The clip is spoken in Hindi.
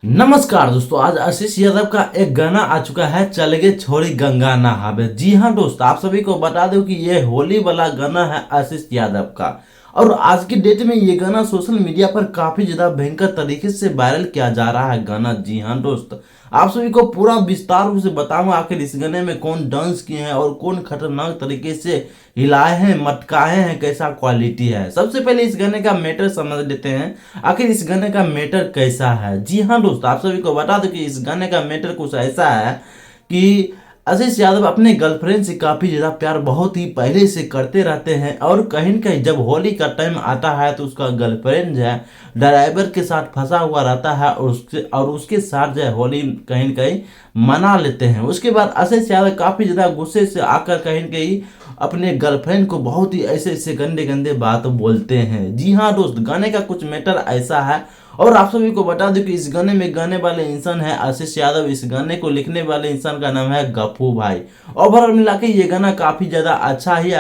नमस्कार दोस्तों, आज आशीष यादव का एक गाना आ चुका है, चल गे छोड़ी गंगा नहावे। जी हाँ दोस्त, आप सभी को बता दूं कि ये होली वाला गाना है आशीष यादव का। और आज की डेट में ये गाना सोशल मीडिया पर काफी ज्यादा भयंकर तरीके से वायरल किया जा रहा है गाना। जी हाँ दोस्त, आप सभी को पूरा विस्तार रूप से बताऊंगा आखिर इस गाने में कौन डांस किए हैं और कौन खतरनाक तरीके से हिलाए हैं, मटकाए हैं, कैसा क्वालिटी है। सबसे पहले इस गाने का मैटर समझ लेते हैं, आखिर इस गाने का मैटर कैसा है। जी हाँ दोस्त, आप सभी को बता दो कि इस गाने का मैटर कुछ ऐसा है कि आशीष यादव अपने गर्लफ्रेंड से काफी ज्यादा प्यार बहुत ही पहले से करते रहते हैं, और कहीं न कहीं जब होली का टाइम आता है तो उसका गर्लफ्रेंड जो है ड्राइवर के साथ फंसा हुआ रहता है, और उसके साथ जो है होली कहीं न कहीं मना लेते हैं। उसके बाद आशीष यादव काफी ज्यादा गुस्से से आकर कहीं न कहीं अपने गर्लफ्रेंड को बहुत ही ऐसे ऐसे गंदे गंदे बात बोलते हैं। जी हाँ दोस्त, गाने का कुछ मैटर ऐसा है। और आप सभी को बता दूं कि इस गाने में गाने वाले इंसान है आशीष यादव, इस गाने को लिखने वाले इंसान का नाम है गप्पू भाई। ओवरऑल मिला के ये गाना काफी ज्यादा अच्छा ही